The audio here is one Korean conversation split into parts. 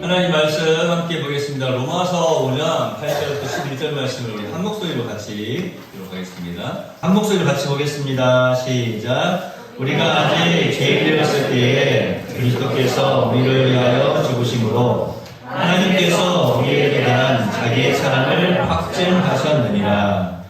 하나님 말씀 함께 보겠습니다. 로마서 5장 8절부터 11절 말씀을 우리 한 목소리로 같이 기록하겠습니다. 한 목소리로 같이 보겠습니다. 시작. 우리가 아직 죄인되었을 때에 그리스도께서 우리를 위하여 죽으심으로 하나님께서 우리에게 대한 자기의 사랑을 확증하셨느니라.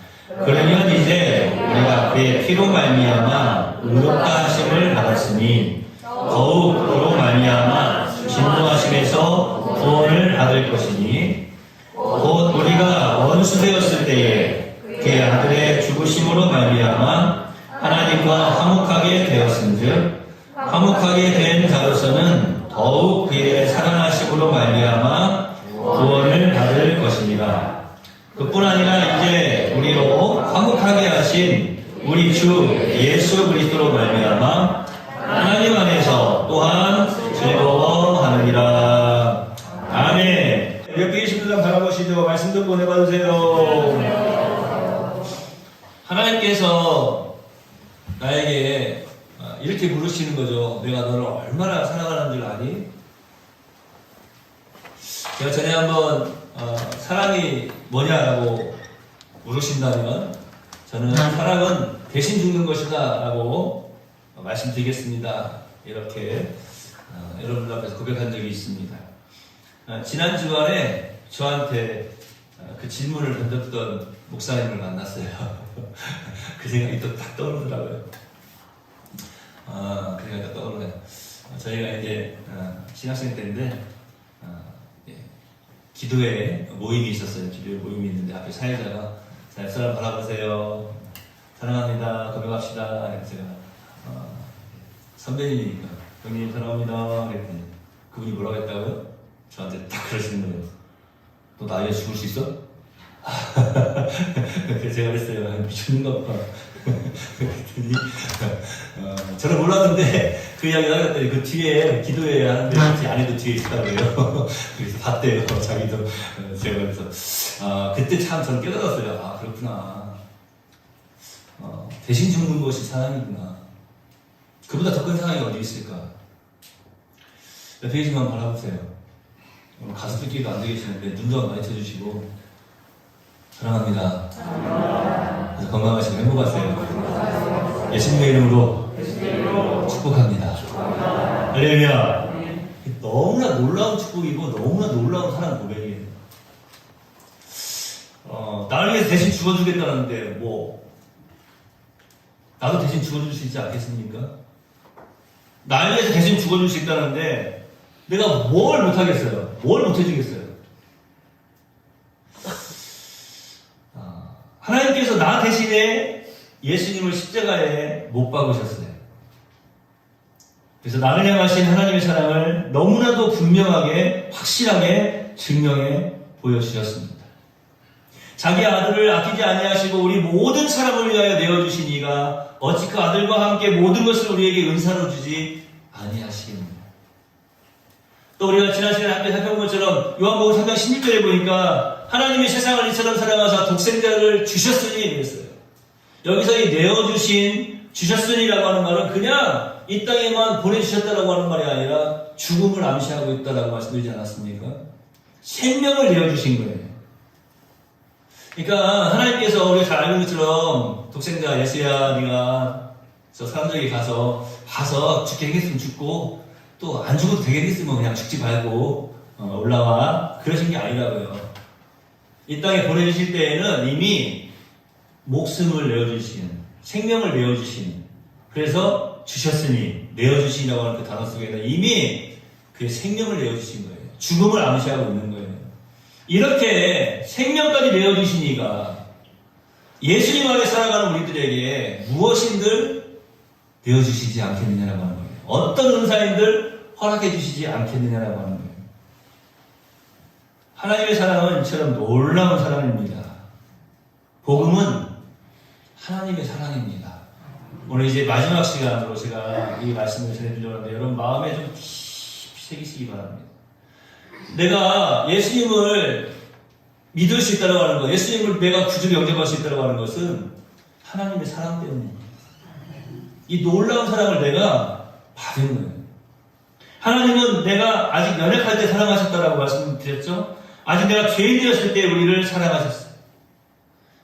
그러면 이제 우리가 그의 피로 말미암아 의롭다 하심을 받았으니 더욱 그로 말미암아 진노하심에서 구원을 받을 것이니 곧 우리가 원수 되었을 때에 그의 아들의 죽으심으로 말미암아 하나님과 화목하게 되었은즉 화목하게 된 자로서는 더욱 그의 사랑하심으로 말미암아 구원을 받을 것이니라. 그뿐 아니라 이제 우리로 화목하게 하신 우리 주 예수 그리스도로 말미암아 하나님 안에서 또한 즐거워하느니라. 아멘. 옆에 계신 분들 바라보시죠. 말씀 좀 보내봐주세요. 하나님께서 나에게 이렇게 물으시는 거죠. 내가 너를 얼마나 사랑하는 줄 아니? 제가 전에 한번 사랑이 뭐냐라고 물으신다면 저는 사랑은 대신 죽는 것이다 라고 말씀드리겠습니다. 이렇게 여러분들 앞에서 고백한 적이 있습니다. 지난 주간에 저한테 그 질문을 던졌던 목사님을 만났어요. 그 생각이 또 딱 떠오르더라고요. 그 생각이 딱 떠오르네요. 저희가 이제 신학생 때인데 기도회 모임이 있었어요. 기도회 모임이 있는데 앞에 사회자가 자, 사람 바라보세요. 사랑합니다. 고백합시다. 제가 선배님이니까 형님 사랑합니다. 그랬더니 그분이 뭐라고 했다고요? 저한테 딱 그러시는 거예요. 너 나이에 죽을 수 있어? 그래서 제가 그랬어요. 미쳤는가 봐. 그랬더니 저는 몰랐는데 그 이야기를 하랬더니 그 뒤에 기도회 하는데 제 아내도 뒤에 있더라고요. 그래서 봤대요. 자기도. 제가 그래서 그때 참 저는 깨달았어요. 그렇구나. 대신 죽는 것이 사랑이구나. 그보다 더 큰 사랑이 어디 있을까? 옆에 계신 분 바라보세요. 오늘 가족들끼리도 안 되시는데 눈도 한 많이 쳐주시고 사랑합니다. 그래서 건강하시고 행복하세요. 예수님의 이름으로 축복합니다. 할렐루야. 너무나 놀라운 축복이고 너무나 놀라운 사랑 고백이에요. 나를 위해서 대신 죽어주겠다는데 나도 대신 죽어줄 수 있지 않겠습니까? 나를 위해서 대신 죽어줄 수 있다는데 내가 뭘 못하겠어요? 뭘 못해주겠어요? 하나님께서 나 대신에 예수님을 십자가에 못 박으셨어요. 그래서 나를 향하신 하나님의 사랑을 너무나도 분명하게 확실하게 증명해 보여주셨습니다. 자기 아들을 아끼지 아니하시고 우리 모든 사람을 위하여 내어주신 이가 어찌 그 아들과 함께 모든 것을 우리에게 은사로 주지 아니하시겠느냐. 또 우리가 지난 시간에 함께 살펴본 것처럼 요한복음 3장 16절에 보니까 하나님이 세상을 이처럼 사랑하사 독생자를 주셨으니 그랬어요. 여기서 이 내어주신 주셨으니라고 하는 말은 그냥 이 땅에만 보내주셨다라고 하는 말이 아니라 죽음을 암시하고 있다라고 말씀드리지 않았습니까? 생명을 내어주신 거예요. 그러니까 하나님께서 우리가 잘 알고 있는 것처럼 독생자 예수야 네가 저 사람들에게 가서 죽게 되겠으면 죽고 또 안 죽어도 되겠으면 그냥 죽지 말고 올라와 그러신 게 아니라고요. 이 땅에 보내주실 때에는 이미 목숨을 내어주신 생명을 내어주신 그래서 주셨으니 내어주시라고 하는 그 단어 속에는 이미 그 생명을 내어주신 거예요. 죽음을 암시하고 있는 거예요. 이렇게 생명까지 내어주시니까 예수님 안에 살아가는 우리들에게 무엇인들 내어주시지 않겠느냐라고 하는 거예요. 어떤 은사인들 허락해 주시지 않겠느냐라고 하는 거예요. 하나님의 사랑은 이처럼 놀라운 사랑입니다. 복음은 하나님의 사랑입니다. 오늘 이제 마지막 시간으로 제가 이 말씀을 전해드리려고 하는데 여러분 마음에 좀 깊이 새기시기 바랍니다. 내가 예수님을 믿을 수 있다고 하는 것, 예수님을 내가 구주 영접할 수 있다고 하는 것은 하나님의 사랑 때문입니다. 이 놀라운 사랑을 내가 받은 거예요. 하나님은 내가 아직 연약할 때 사랑하셨다라고 말씀드렸죠. 아직 내가 죄인이었을 때 우리를 사랑하셨어요.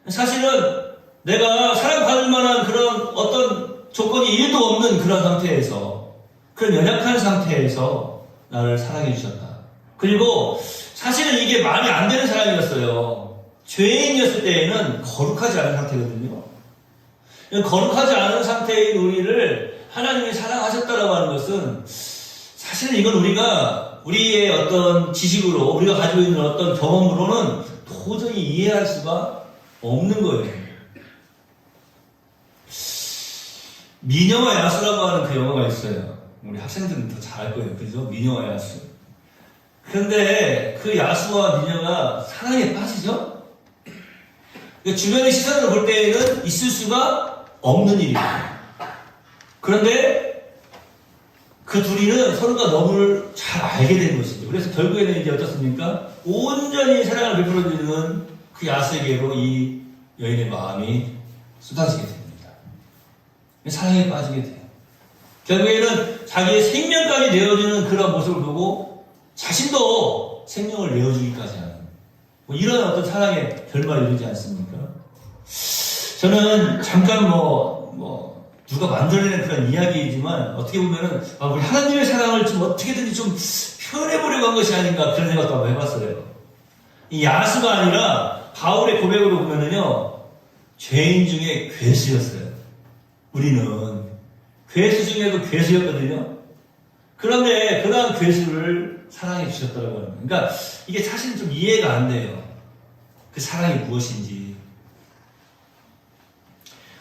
사실은 내가 사랑받을 만한 그런 어떤 조건이 1도 없는 그런 상태에서, 그런 연약한 상태에서 나를 사랑해 주셨다. 그리고 사실은 이게 말이 안 되는 사랑이었어요. 죄인이었을 때에는 거룩하지 않은 상태거든요. 거룩하지 않은 상태인 우리를 하나님이 사랑하셨다라고 하는 것은 사실은 이건 우리의 어떤 지식으로, 우리가 가지고 있는 어떤 경험으로는 도저히 이해할 수가 없는 거예요. 미녀와 야수라고 하는 그 영화가 있어요. 우리 학생들은 더 잘 알 거예요. 그죠? 미녀와 야수. 그런데 그 야수와 미녀가 사랑에 빠지죠? 주변의 시선을 볼 때에는 있을 수가 없는 일이에요. 그런데 그 둘이는 서로가 너무 잘 알게 된 것이죠. 그래서 결국에는 이제 어떻습니까? 온전히 사랑을 베풀어주는 그 야수에게로 이 여인의 마음이 쏟아지게 됩니다. 사랑에 빠지게 돼요. 결국에는 자기의 생명까지 내어주는 그런 모습을 보고 자신도 생명을 내어주기까지 하는 이런 어떤 사랑의 결말이 이르지 않습니까? 저는 잠깐 누가 만들어낸 그런 이야기이지만 어떻게 보면은 우리 하나님의 사랑을 좀 어떻게든지 좀 표현해보려고 한 것이 아닌가 그런 생각도 한번 해봤어요. 이 야수가 아니라 바울의 고백으로 보면은요, 죄인 중에 괴수였어요. 우리는 괴수 중에도 괴수였거든요. 그런데 그러한 괴수를 사랑해 주셨다고 하는 거예요. 그러니까 이게 사실 좀 이해가 안 돼요. 그 사랑이 무엇인지.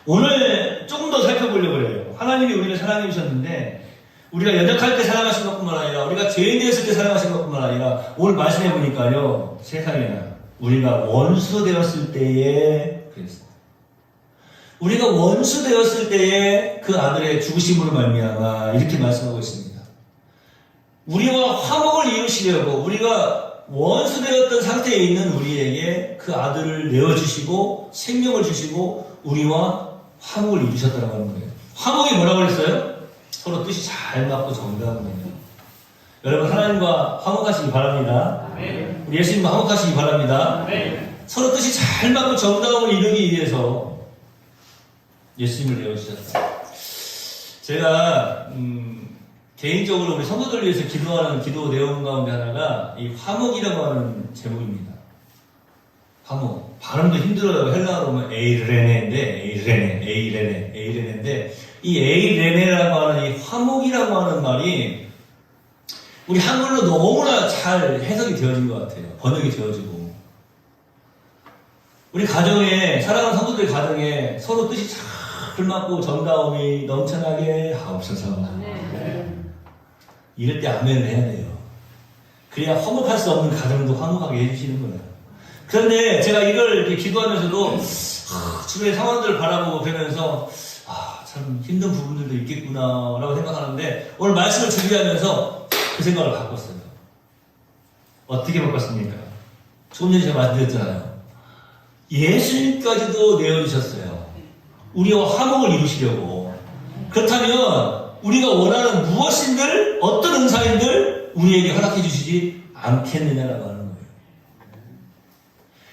오늘 조금 더 살펴보려고 해요. 하나님이 우리를 사랑해 주셨는데 우리가 연약할 때 사랑하신 것뿐만 아니라 우리가 죄인 되었을 때 사랑하신 것뿐만 아니라 오늘 말씀해 보니까요, 세상에나 우리가 원수 되었을 때에 그랬어요. 우리가 원수 되었을 때에 그 아들의 죽으심으로 말미암아 이렇게 말씀하고 있습니다. 우리와 화목을 이루시려고 우리가 원수 되었던 상태에 있는 우리에게 그 아들을 내어주시고 생명을 주시고 우리와 화목을 이루셨다고 하는 거예요. 화목이 뭐라고 그랬어요? 서로 뜻이 잘 맞고 정당하거든요. 여러분 하나님과 화목하시기 바랍니다. 우리 예수님과 화목하시기 바랍니다. 서로 뜻이 잘 맞고 정당함을 이루기 위해서 예수님을 내어주셨어요. 제가 개인적으로 우리 성도들 위해서 기도하는 기도 내용 가운데 하나가 이 화목이라고 하는 제목입니다. 화목. 발음도 힘들어요. 헬라어로 보면 에이레네인데 이 에이레네라고 하는 이 화목이라고 하는 말이 우리 한글로 너무나 잘 해석이 되어진 것 같아요. 번역이 되어지고. 우리 가정에, 사랑하는 성도들의 가정에 서로 뜻이 잘 맞고 정다움이 넘쳐나게 하옵소서. 이럴 때 아멘을 해야 돼요. 그래야 화목할 수 없는 가정도 화목하게 해주시는 거예요. 그런데 제가 이걸 이렇게 기도하면서도 주변의 상황들을 바라보고 그러면서 참 힘든 부분들도 있겠구나 라고 생각하는데 오늘 말씀을 준비하면서 그 생각을 바꿨어요. 어떻게 바꿨습니까? 조금 전에 제가 말씀드렸잖아요. 예수님까지도 내어주셨어요. 우리와 화목을 이루시려고. 그렇다면 우리가 원하는 무엇인들, 어떤 은사인들 우리에게 허락해 주시지 않겠느냐라고 하는 거예요.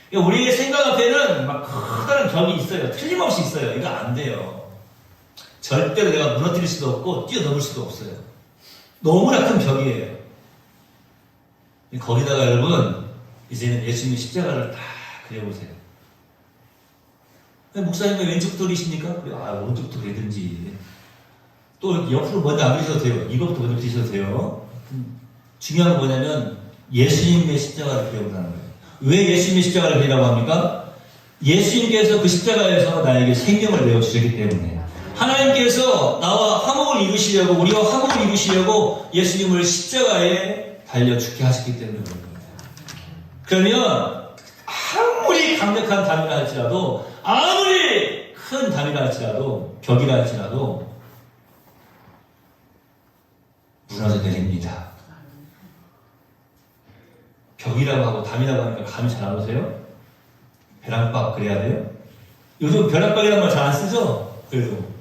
그러니까 우리의 생각 앞에는 막 커다란 벽이 있어요. 틀림없이 있어요. 이거 안 돼요. 절대로 내가 무너뜨릴 수도 없고 뛰어넘을 수도 없어요. 너무나 큰 벽이에요. 거기다가 여러분 이제는 예수님의 십자가를 딱 그려보세요. 목사님이 왼쪽 돌이십니까? 오른쪽도 그리든지 또 옆으로 먼저 안 그리셔도 돼요. 이것부터 먼저 그리셔도 돼요. 중요한 건 뭐냐면 예수님의 십자가를 그려보라는 거예요. 왜 예수님의 십자가를 그리라고 합니까? 예수님께서 그 십자가에서 나에게 생명을 내어주셨기 때문에 하나님께서 나와 화목을 이루시려고 우리와 화목을 이루시려고 예수님을 십자가에 달려 죽게 하셨기 때문에 그런 겁니다. 그러면 아무리 강력한 담이라 할지라도 아무리 큰 담이라 할지라도 벽이라 할지라도 무너져 내립니다. 벽이라고 하고 담이라고 하니까 감이 잘 안 오세요? 벼락박 그래야 돼요? 요즘 벼락박이라는 말 잘 안 쓰죠? 그래도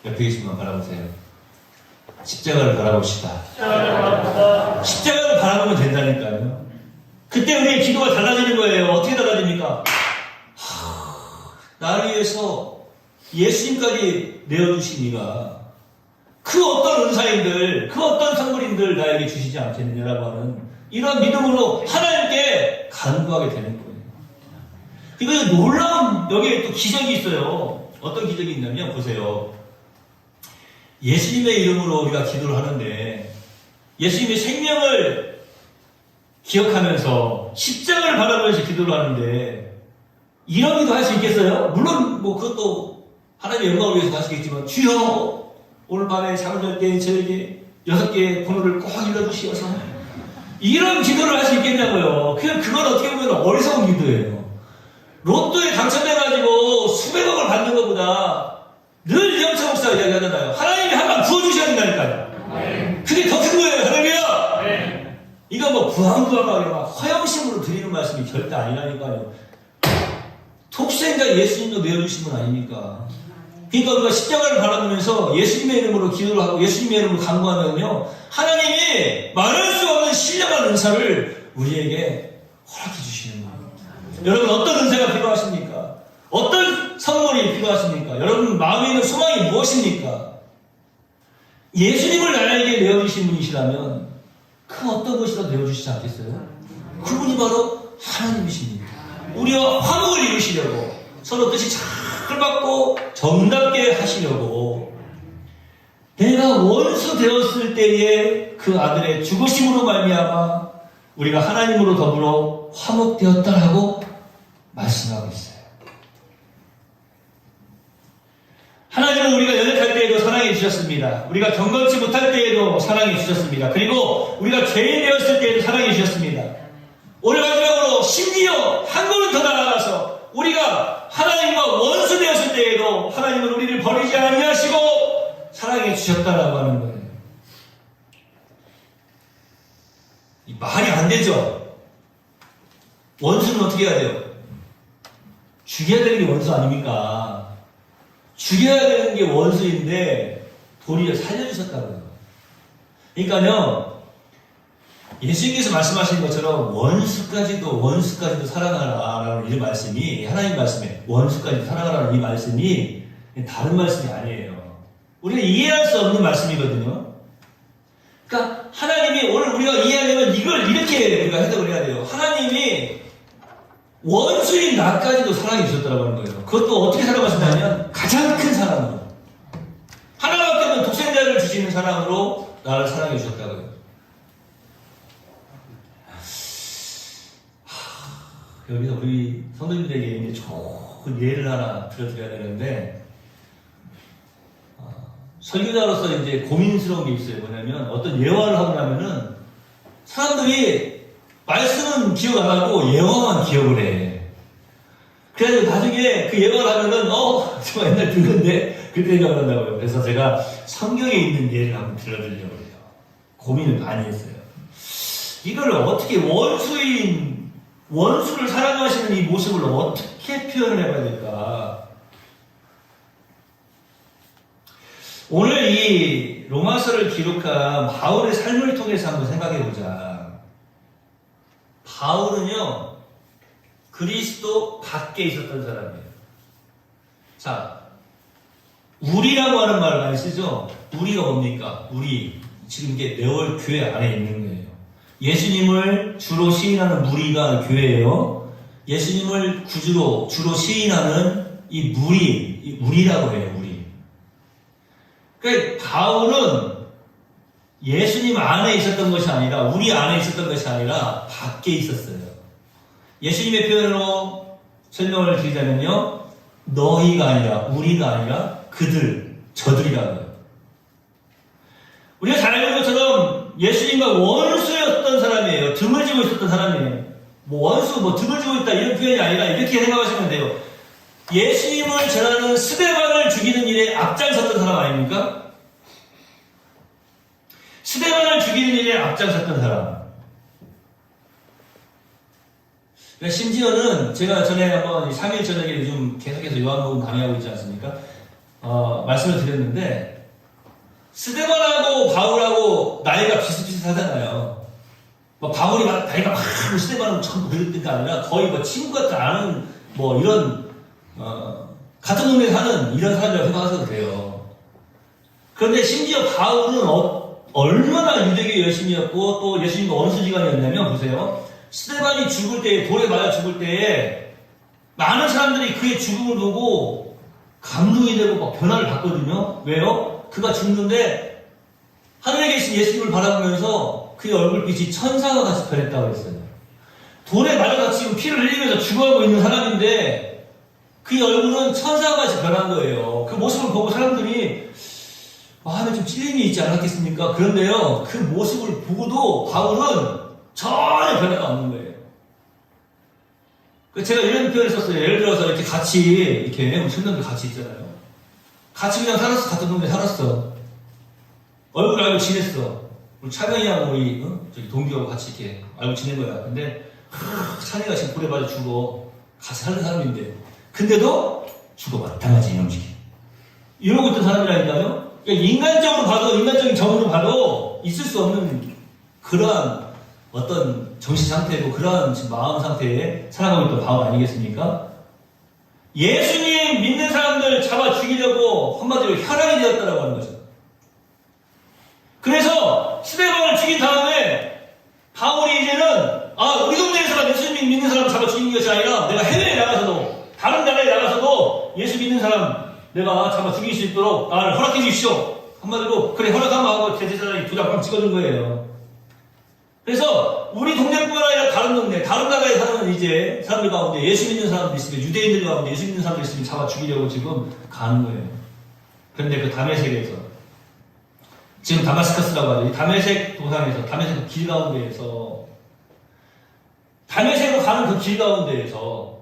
옆에 계신 분 바라보세요. 십자가를 바라봅시다. 십자가를 바라보면 된다니까요. 그때 우리의 기도가 달라지는 거예요. 어떻게 달라집니까? 나를 위해서 예수님까지 내어주신 이가 그 어떤 은사인들, 그 어떤 선물인들 나에게 주시지 않겠느냐라고 하는 이런 믿음으로 하나님께 간구하게 되는 거예요. 이거 놀라운 여기에 또 기적이 있어요. 어떤 기적이 있냐면 보세요. 예수님의 이름으로 우리가 기도를 하는데 예수님의 생명을 기억하면서 십자가를 바라보면서 기도를 하는데 이런 기도 할 수 있겠어요? 물론 뭐 그것도 하나님의 영광을 위해서 하시겠지만 주여 오늘 밤에 잠을 잘 때 저에게 6개의 번호를 꼭 일러주시어서 이런 기도를 할 수 있겠냐고요. 그건 어떻게 보면 어리석은 기도예요. 로또에 당첨돼가지고 수백억을 받는 것보다 늘 이영차 목사가 이야기하잖아요. 하나님이 한 방 부어주셔야 된다니까요. 그게 더 큰 거예요. 할렐루야. 이거 뭐 부항부항하게 막 허영심으로 드리는 말씀이 절대 아니라니까요. 독생자 예수님도 내어주신 분 아닙니까? 그러니까 우리가 십자가를 바라보면서 예수님의 이름으로 기도를 하고 예수님의 이름으로 간구하면요, 하나님이 말할 수 없는 신령한 은사를 우리에게 허락해 주시는 거예요. 여러분 어떤 은사가 필요하십니까? 어떤 선물이 필요하십니까? 여러분 마음에 있는 소망이 무엇입니까? 예수님을 나에게 내어주신 분이시라면 그 어떤 것이라도 내어주시지 않겠어요? 그분이 바로 하나님이십니다. 우리와 화목을 이루시려고 서로 뜻이 잘 받고 정답게 하시려고 내가 원수 되었을 때에 그 아들의 죽으심으로 말미암아 우리가 하나님으로 더불어 화목되었다라고 말씀하고 있어요. 하나님은 우리가 연약할 때에도 사랑해 주셨습니다. 우리가 경건치 못할 때에도 사랑해 주셨습니다. 그리고 우리가 죄인 되었을 때에도 사랑해 주셨습니다. 오늘 마지막으로 심지어 한 걸음 더 나아가서 우리가 하나님과 원수 되었을 때에도 하나님은 우리를 버리지 아니하시고 사랑해 주셨다라고 하는 거예요. 이 말이 안 되죠. 원수는 어떻게 해야 돼요? 죽여야 되는 게 원수 아닙니까? 죽여야 되는 게 원수인데 도리어 살려주셨다고요. 그러니까요, 예수님께서 말씀하신 것처럼 원수까지도 사랑하라라는 이 말씀이, 하나님 말씀에 원수까지도 사랑하라는 이 말씀이 다른 말씀이 아니에요. 우리가 이해할 수 없는 말씀이거든요. 그러니까 하나님이 오늘 우리가 이해하려면 이걸 이렇게 우리가 해석을 해야 돼요. 하나님이 원수인 나까지도 사랑해 주셨다고 하는 거예요. 그것도 어떻게 사랑하신다면 가장 큰 사랑으로, 하나밖에 없는 독생자를 주시는 사랑으로 나를 사랑해 주셨다고요. 여기서 우리 성도님들에게 이제 좋은 예를 하나 들어드려야 되는데, 설교자로서 이제 고민스러운 게 있어요. 뭐냐면 어떤 예화를 하고 나면은 사람들이 말씀은 기억 안 하고 예화만 기억을 해. 그래서 나중에 그 예화를 하면은 정말 옛날 들었는데 그때 생각을 한다고요. 그래서 제가 성경에 있는 예를 한번 들려드리려고 해요. 고민을 많이 했어요. 이걸 어떻게 원수를 사랑하시는 이 모습을 어떻게 표현을 해봐야 될까? 오늘 이 로마서를 기록한 바울의 삶을 통해서 한번 생각해보자. 바울은요, 그리스도 밖에 있었던 사람이에요. 자, 우리라고 하는 말을 많이 쓰죠? 우리가 뭡니까? 우리. 지금 이게 네월 교회 안에 있는 거예요. 예수님을 주로 시인하는 무리가 교회예요. 예수님을 구주로 주로 시인하는 이 무리라고 해요, 무리. 그러니까 바울은 예수님 안에 있었던 것이 아니라, 우리 안에 있었던 것이 아니라 밖에 있었어요. 예수님의 표현으로 설명을 드리자면요, 너희가 아니라, 우리가 아니라 그들, 저들이라고요. 우리가 잘 알는 것처럼 예수님과 원수였던 사람이에요. 등을 지고 있었던 사람이에요. 등을 지고 있다 이런 표현이 아니라 이렇게 생각하시면 돼요. 예수님을 전하는 스데반을 죽이는 일에 앞장섰던 사람 아닙니까? 스데반을 죽이는 일에 앞장섰던 사람. 그러니까 심지어는 제가 전에 한번 3일 저녁에 요즘 계속해서 요한복음 강의하고 있지 않습니까? 말씀을 드렸는데 스데반하고 바울하고 나이가 비슷비슷하잖아요. 뭐 바울이 막 나이가 막 스데반은 전부 그랬던 게 아니라 거의 뭐 친구 같지 않은 뭐 이런 같은 동네에 사는 이런 사람이라고 생각하셔도 돼요. 그런데 심지어 바울은 얼마나 유대교에 열심이었고 또 예수님과 원수지간이었냐면 보세요. 스데반이 죽을 때 돌에 맞아 죽을 때에 많은 사람들이 그의 죽음을 보고 감동이 되고 막 변화를 받거든요. 왜요? 그가 죽는데 하늘에 계신 예수님을 바라보면서 그의 얼굴빛이 천사와 같이 변했다고 했어요. 돌에 맞아서 지금 피를 흘리면서 죽어가고 있는 사람인데 그의 얼굴은 천사와 같이 변한 거예요. 그 모습을 보고 사람들이 마음에 좀 찔림이 있지 않았겠습니까? 그런데요, 그 모습을 보고도 바울은 전혀 변화가 없는 거예요. 제가 이런 표현을 썼어요. 예를 들어서 이렇게 같이, 이렇게, 우리 청년들 같이 있잖아요. 같이 그냥 살았어. 같은 동네 살았어. 얼굴 알고 지냈어. 우리 차명이하고 우리, 저기 동기하고 같이 이렇게 알고 지낸 거야. 근데, 찬이가 지금 불에 맞아 죽어. 같이 사는 사람인데. 근데도 죽어 마땅하지, 이놈식이. 이러고 있던 사람이라니까요? 인간적으로 봐도, 인간적인 정으로 봐도 있을 수 없는 그러한 어떤 정신 상태고 그러한 마음 상태에 살아가고 있던 바울 아니겠습니까? 예수님 믿는 사람들 잡아 죽이려고 한마디로 혈안이 되었다라고 하는 거죠. 그래서 스데반을 죽인 다음에 바울이 이제는 우리 동네에서만 예수님 믿는 사람 잡아 죽이는 것이 아니라 내가 해외에 나가서도 다른 나라에 나가서도 예수 믿는 사람 내가 잡아 죽일 수 있도록 나를 허락해 주십시오. 한마디로 그래 허락하면 하고 대제사장이 도장 찍어준 거예요. 그래서 우리 동네뿐만 아니라 다른 동네, 다른 나라에 사는 이제 사람들 가운데 예수 믿는 사람들 있으면 유대인들 가운데 예수 믿는 사람들 있으면 잡아 죽이려고 지금 가는 거예요. 그런데 그 다메섹에서 지금 다마스커스라고 하죠. 이 다메섹 도상에서 다메섹 길 가운데에서 다메섹으로 가는 그 길 가운데에서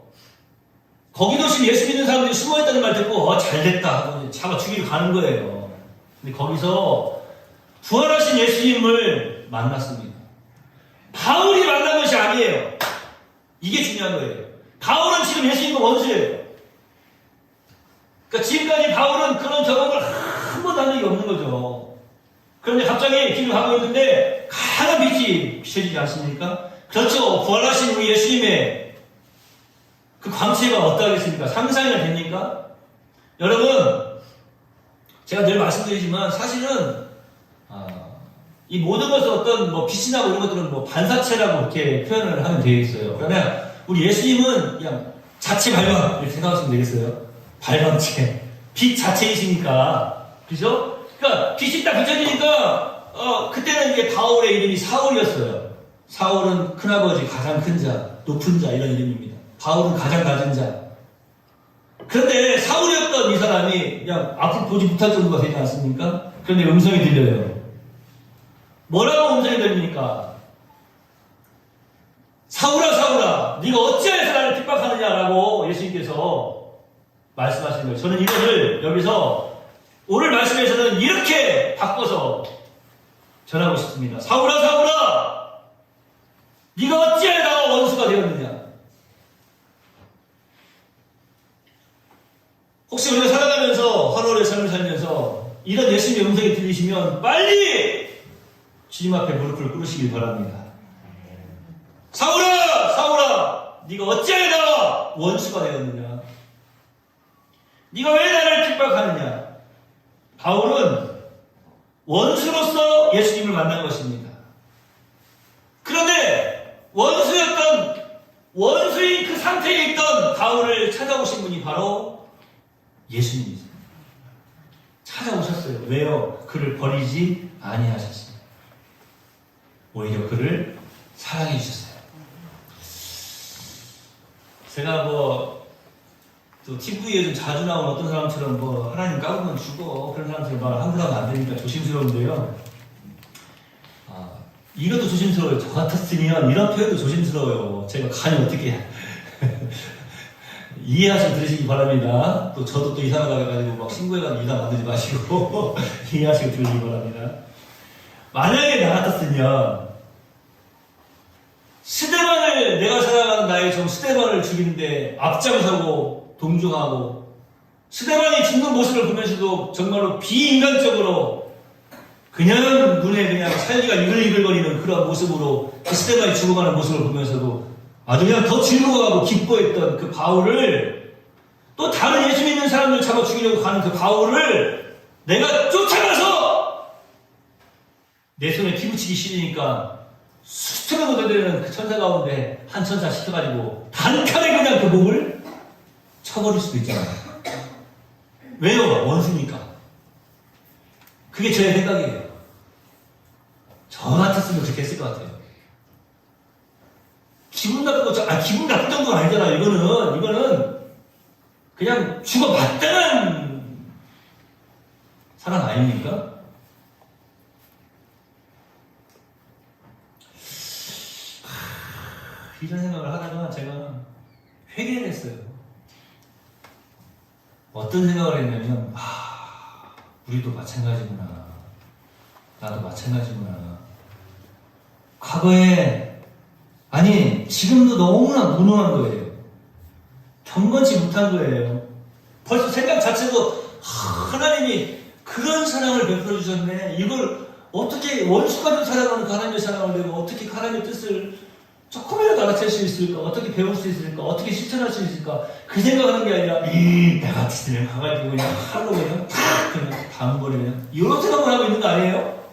거기도 지금 예수 믿는 사람들이 숨어있다는 말 듣고 잘됐다 하고 잡아 죽이러 가는 거예요. 근데 거기서 부활하신 예수님을 만났습니다. 바울이 만난 것이 아니에요. 이게 중요한 거예요. 바울은 지금 예수님과 원수예요. 그러니까 지금까지 바울은 그런 경험을 한 번도 한 적이 없는 거죠. 그런데 갑자기 길을 가고 있는데 강한 빛이 비춰지지 않습니까? 그렇죠. 부활하신 우리 예수님의 그 광채가 어떠하겠습니까? 상상이 됩니까? 여러분, 제가 늘 말씀드리지만 사실은 이 모든 것은 어떤 빛이 나고 이런 것들은 반사체라고 이렇게 표현을 하면 되겠어요. 그러면 우리 예수님은 그냥 자체 발광 이렇게 생각하시면 되겠어요. 발광체. 빛 자체이시니까. 그죠? 그러니까 빛이 딱 비춰지니까 그때는 이게 바울의 이름이 사울이었어요. 사울은 큰아버지, 가장 큰 자, 높은 자 이런 이름입니다. 바울은 가장 낮은 자. 그런데 사울이었던 이 사람이 그냥 앞을 보지 못할 정도가 되지 않습니까? 그런데 음성이 들려요. 뭐라고 음성이 들립니까? 사울아 사울아 네가 어찌하여서 나를 핍박하느냐라고 예수님께서 말씀하시는 거예요. 저는 이것을 여기서 오늘 말씀에서는 이렇게 바꿔서 전하고 싶습니다. 사울아 사울아 네가 어찌하여 나와 원수가 되었느냐. 혹시 우리가 살아가면서 화로의 삶을 살면서 이런 예수님의 음성이 들리시면 빨리 주님 앞에 무릎을 꿇으시길 바랍니다. 사울아! 사울아! 네가 어찌하여 나와 원수가 되었느냐? 네가 왜 나를 핍박하느냐? 바울은 원수로서 예수님을 만난 것입니다. 그런데 원수인 그 상태에 있던 바울을 찾아오신 분이 바로 예수님이세요. 찾아오셨어요. 왜요? 그를 버리지 아니하셨어요. 오히려 그를 사랑해 주셨어요. 제가 또 TV에 좀 자주 나온 어떤 사람처럼 하나님 까부면 죽어 그런 사람처럼 말 함부로 하면 안 되니까 조심스러운데요. 이것도 조심스러워요. 저 같았으면 이런 표현도 조심스러워요. 제가 감히 어떻게 이해하셔서 들으시기 바랍니다. 또 저도 또 이상하게 가지고 막 신고해가지고 이상 만들지 마시고 이해하시고 들으시기 바랍니다. 만약에 나 같았으면 스데반을 내가 살아가는 나의 종 스데반을 죽이는데 앞장서고 동조하고 스데반이 죽는 모습을 보면서도 정말로 비인간적으로 그냥 눈에 그냥 살기가 이글이글거리는 그런 모습으로 스테반이 죽어가는 모습을 보면서도 아주 그냥 더 즐거워하고 기뻐했던 그 바울을, 또 다른 예수 믿는 사람들 잡아 죽이려고 가는 그 바울을 내가 쫓아가서 내 손에 피붙이기 싫으니까 수천을 걷어대는 그 천사 가운데 한 천사 시켜가지고 단칼에 그냥 그 몸을 쳐버릴 수도 있잖아요. 왜요? 원수니까. 그게 제 생각이에요. 저 같았으면 그렇게 했을 것 같아요. 기분 나쁜 거, 기분 나쁜 정도는 아니잖아요. 이거는 그냥 죽어 마땅한 사람 아닙니까? 이런 생각을 하다가 제가 회개를 했어요. 어떤 생각을 했냐면, 우리도 마찬가지구나. 나도 마찬가지구나. 과거에, 아니, 지금도 너무나 무능한 거예요. 경건치 못한 거예요. 벌써 생각 자체도, 하나님이 그런 사랑을 베풀어 주셨네. 이걸 어떻게 원수가 살아가는 하나님의 사랑을 내고 어떻게 하나님의 뜻을 조금이라도 알아챌 수 있을까? 어떻게 배울 수 있을까? 어떻게 실천할 수 있을까? 그 생각하는 게 아니라 나 같으면 가가지고 그냥 칼로 그냥 그냥 다음번에는 이런 생각을 하고 있는 거 아니에요?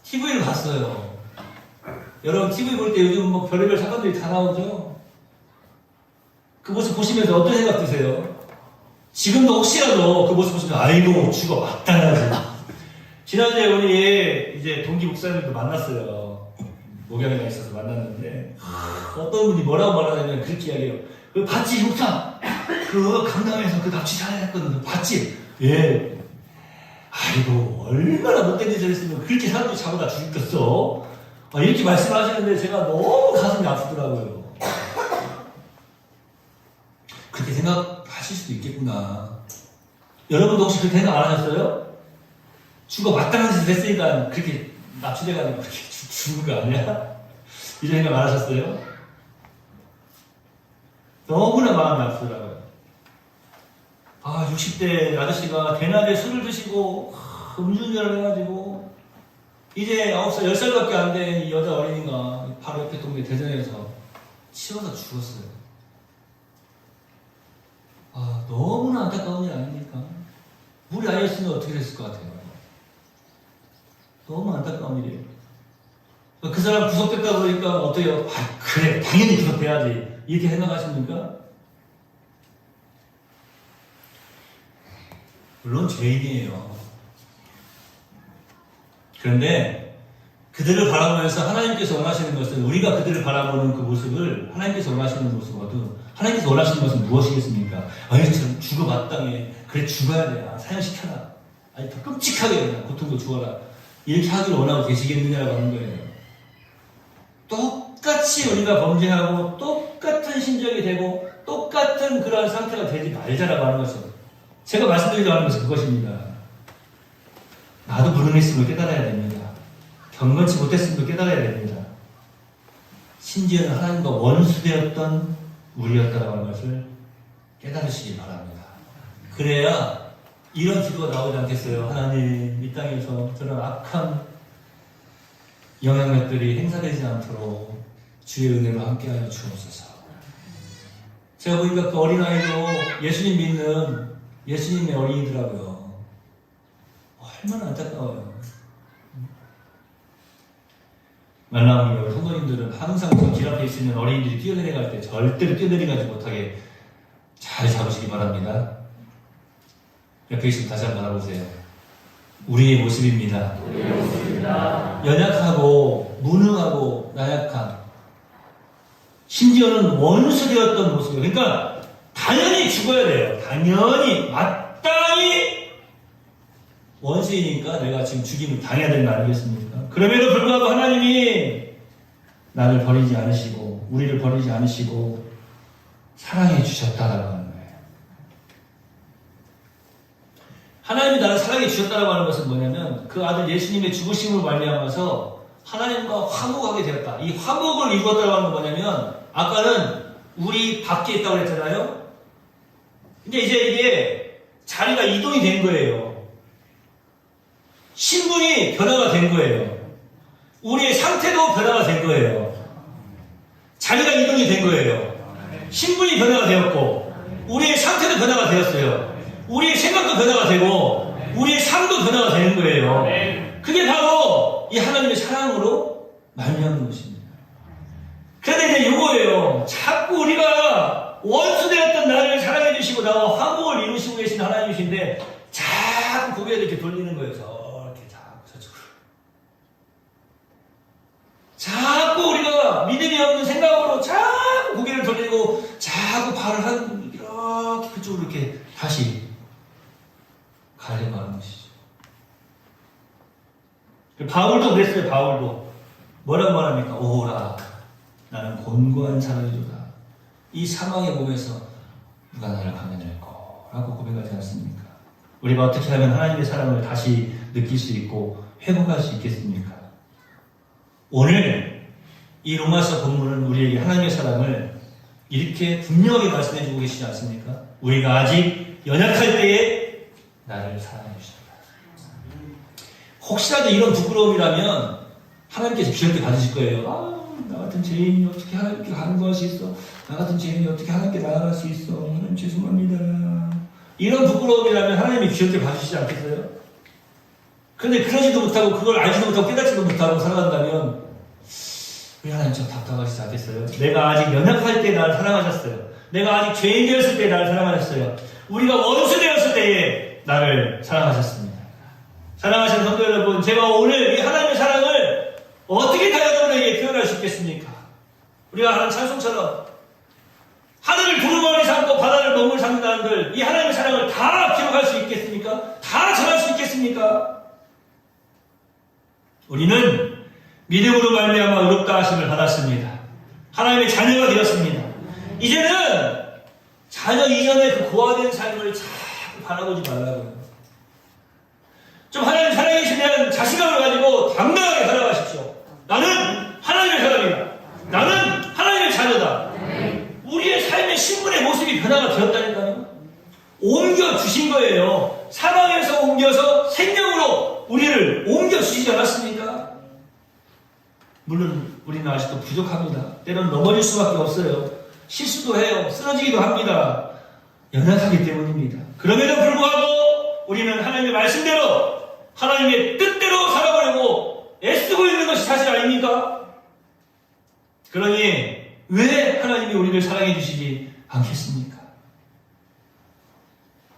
TV를 봤어요. 여러분 TV 볼 때 요즘 뭐 별의별 사건들이 다 나오죠? 그 모습 보시면서 어떤 생각 드세요? 지금도 혹시라도 그 모습 보시면 아이고 죽어 마땅하지. 지난주에 우리 이제 동기 목사님도 만났어요. 목양이가 있어서 만났는데 어떤 분이 뭐라고 말하냐면 그렇게 이야기해요. 그 봤지 목사? 그 강남에서 그 납치 살해했거든. 봤지? 예. 아이고 얼마나 못된 짓을 했으면 그렇게 사람들이 잡아다 죽였겠어. 이렇게 말씀하시는데 제가 너무 가슴이 아프더라고요. 그렇게 생각하실 수도 있겠구나. 여러분도 혹시 그렇게 생각 안 하셨어요? 죽어 마땅한 짓을 했으니까 그렇게 납치돼가지고 그렇게 죽은 거 아니야? 이런 생각 안 하셨어요? 너무나 마음이 아프더라고요. 60대 아저씨가 대낮에 술을 드시고 음주운전을 해가지고 이제 9살, 10살밖에 안 된 여자 어린이가 바로 옆에 동네 대전에서 치워서 죽었어요. 너무나 안타까운 일 아닙니까? 물이 아니었으면 어떻게 됐을 것 같아요? 너무 안타까운 일이에요. 그 사람 구속됐다 그러니까 어때요? 그래, 당연히 구속돼야지. 이렇게 생각하십니까? 물론 죄인이에요. 그런데 그들을 바라보면서 하나님께서 원하시는 것은, 우리가 그들을 바라보는 그 모습을 하나님께서 원하시는 모습으로도, 하나님께서 원하시는 것은 무엇이겠습니까? 참 죽어 마땅해. 그래, 죽어야 돼. 사형시켜라. 더 끔찍하게 그냥 고통도 주어라. 이렇게 하기를 원하고 계시겠느냐라고 하는 거예요. 똑같이 우리가 범죄하고 똑같은 심정이 되고 똑같은 그러한 상태가 되지 말자라고 하는 것은, 제가 말씀드리려고 하는 것은 그것입니다. 나도 무능했음을 깨달아야 됩니다. 경건치 못했음을 깨달아야 됩니다. 심지어는 하나님과 원수되었던 우리였다라고 하는 것을 깨달으시기 바랍니다. 그래야 이런 기도가 나오지 않겠어요. 하나님, 이 땅에서 저런 악한 영향력들이 행사되지 않도록 주의 은혜로 함께하여 주옵소서. 제가 보니까 그 어린아이도 예수님 믿는 예수님의 어린이더라고요. 얼마나 안타까워요. 말라오니 성도님들은 항상 저 길 앞에 있으면 어린이들이 뛰어내려갈 때 절대로 뛰어내려가지 못하게 잘 잡으시기 바랍니다. 옆에 있으면 다시 한번 알아보세요. 우리의 모습입니다. 연약하고 무능하고 나약한, 심지어는 원수되었던 모습이에요. 그러니까 당연히 죽어야 돼요. 당연히 마땅히 원수이니까 내가 지금 죽임을 당해야 되는 거 아니겠습니까? 그럼에도 불구하고 하나님이 나를 버리지 않으시고 우리를 버리지 않으시고 사랑해 주셨다라고 하는 거예요. 하나님이 나를 사랑해 주셨다라고 하는 것은 뭐냐면, 그 아들 예수님의 죽으심을 말미암아서 하나님과 화목하게 되었다. 이 화목을 이루었다고 하는 건 뭐냐면, 아까는 우리 밖에 있다고 그랬잖아요. 근데 이제 이게 자리가 이동이 된 거예요. 신분이 변화가 된 거예요. 우리의 상태도 변화가 된 거예요. 자리가 이동이 된 거예요. 신분이 변화가 되었고 우리의 상태도 변화가 되었어요. 우리의 생각도 변화가 되고 우리의 삶도 변화가 되는 거예요. 그게 바로 이 하나님의 사랑으로 말미암는 것입니다. 그런데 이제 이거예요. 자꾸 우리가 원수되었던 나를 사랑해 주시고 나와 화목을 이루시고 계신 하나님이신데 자꾸 고개를 이렇게 돌리는 거예요. 저렇게 자꾸 저쪽으로. 자꾸 우리가 믿음이 없는 생각으로 자꾸 고개를 돌리고 자꾸 발을 이렇게 그쪽으로 이렇게 다시 가려고 하는 것이죠. 바울도 그랬어요. 바울도 뭐라고 말합니까? 오라 나는 곤고한 사람이로다. 이 사망의 몸에서 누가 나를 감해낼꼬 라고 고백하지 않습니까? 우리가 어떻게 하면 하나님의 사랑을 다시 느낄 수 있고 회복할 수 있겠습니까? 오늘 이 로마서 본문은 우리에게 하나님의 사랑을 이렇게 분명하게 말씀해 주고 계시지 않습니까? 우리가 아직 연약할 때에 나를 사랑해 주셨다. 혹시라도 이런 부끄러움이라면 하나님께서 귀엽게 받으실 거예요. 나 같은 죄인이 어떻게 하나님께 간구할 수 있어? 나 같은 죄인이 어떻게 하나님께 나아갈 수 있어? 하나님 죄송합니다. 이런 부끄러움이라면 하나님이 귀엽게 봐주시지 않겠어요? 그런데 그러지도 못하고 그걸 알지도 못하고 깨닫지도 못하고 살아간다면 우리 하나님 좀 답답하시지 않겠어요? 내가 아직 연약할 때 나를 사랑하셨어요. 내가 아직 죄인 되었을 때 나를 사랑하셨어요. 우리가 원수 되었을 때에 나를 사랑하셨습니다. 사랑하시는 성도 여러분, 제가 오늘 이 하나님의 사랑을 어떻게 다 여러분에게 표현할 수 있겠습니까? 우리가 하는 찬송처럼 하늘을 두루마리 삼고 바다를 먹물 삼는 자들 이 하나님의 사랑을 다 기록할 수 있겠습니까? 다 전할 수 있겠습니까? 우리는 믿음으로 말미암아 의롭다 하심을 받았습니다. 하나님의 자녀가 되었습니다. 이제는 자녀 이전의 그 고아된 삶을 자꾸 바라보지 말라고요. 좀 하나님 사랑해 주시면 자신감을 가지고 당당하게 살아가십시오. 나는 하나님의 사람이다. 나는 하나님의 자녀다. 우리의 삶의 신분의 모습이 변화가 되었다니까요. 옮겨주신 거예요. 사망에서 옮겨서 생명으로 우리를 옮겨주시지 않았습니까? 물론 우리는 아직도 부족합니다. 때로는 넘어질 수밖에 없어요. 실수도 해요. 쓰러지기도 합니다. 연약하기 때문입니다. 그럼에도 불구하고 우리는 하나님의 말씀대로 하나님의 뜻대로 살아가려고 애쓰고 있는 것이 사실 아닙니까? 그러니 왜 하나님이 우리를 사랑해 주시지 않겠습니까?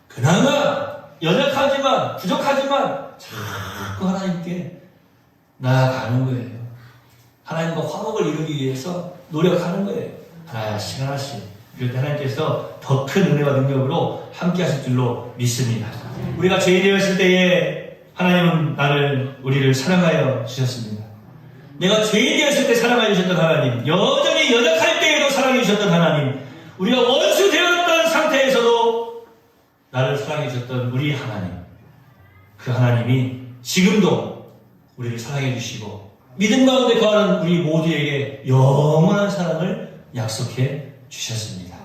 그나마 연약하지만 부족하지만 자꾸 하나님께 나아가는 거예요. 하나님과 화목을 이루기 위해서 노력하는 거예요. 하나씩 하나씩. 이럴 때 하나님께서 더 큰 은혜와 능력으로 함께 하실 줄로 믿습니다. 우리가 죄인 되었을 때에 하나님은 우리를 사랑하여 주셨습니다. 내가 죄인 되었을 때 사랑하여 주셨던 하나님, 여전히 연약할 때에도 사랑해 주셨던 하나님, 우리가 원수 되었던 상태에서도 나를 사랑해 주셨던 우리 하나님, 그 하나님이 지금도 우리를 사랑해 주시고 믿음 가운데 거하는 우리 모두에게 영원한 사랑을 약속해 주셨습니다.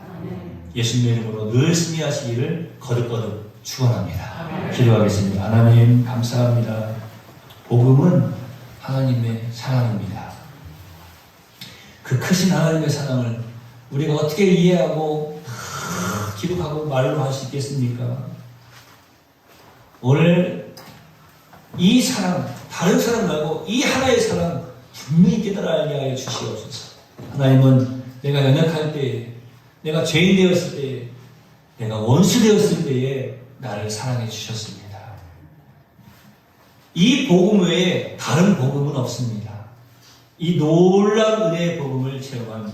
예수님의 이름으로 늘 승리하시기를 거듭거듭 축원합니다. 기도하겠습니다. 하나님 감사합니다. 복음은 하나님의 사랑입니다. 그 크신 하나님의 사랑을 우리가 어떻게 이해하고 기록하고 말로 할 수 있겠습니까? 오늘 이 사랑, 다른 사랑 말고 이 하나의 사랑 분명히 깨달아 알게 하여 주시옵소서. 하나님은 내가 연약할 때에, 내가 죄인 되었을 때에, 내가 원수 되었을 때에 나를 사랑해 주셨습니다. 이 복음 외에 다른 복음은 없습니다. 이 놀라운 은혜의 복음을 체험한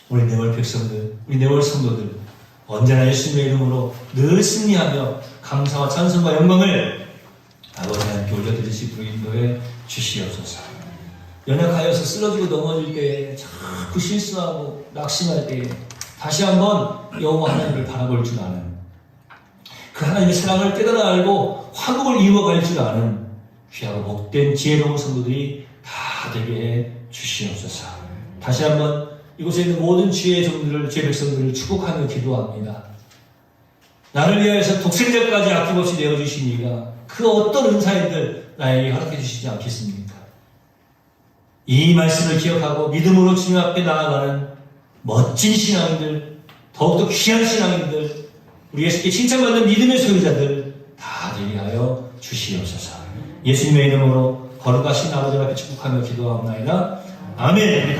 우리 네월 백성들, 우리 네월 성도들 언제나 예수님의 이름으로 늘 승리하며 감사와 찬송과 영광을 아버지 하나님께 올려드리시 인도해 주시옵소서. 연약하여서 쓰러지고 넘어질 때에 자꾸 실수하고 낙심할 때에 다시 한번 여호와 하나님을 바라볼 줄 아는 그 하나님의 사랑을 깨달아 알고 화목을 이루어갈 줄 아는 귀하고 복된 지혜로운 성도들이 다 되게 해 주시옵소서. 다시 한번 이곳에 있는 모든 주의 종들을, 주의 백성들을 축복하며 기도합니다. 나를 위하여서 독생자까지 아낌없이 내어주신 이가 그 어떤 은사인들 나에게 허락해 주시지 않겠습니까? 이 말씀을 기억하고 믿음으로 주님 앞에 나아가는 멋진 신앙인들, 더욱더 귀한 신앙인들, 우리 예수께 칭찬받는 믿음의 소유자들 다 되게 하여 주시옵소서. 예수님의 이름으로 거룩하신 아버지 앞에 축복하며 기도하옵나이다. 아멘.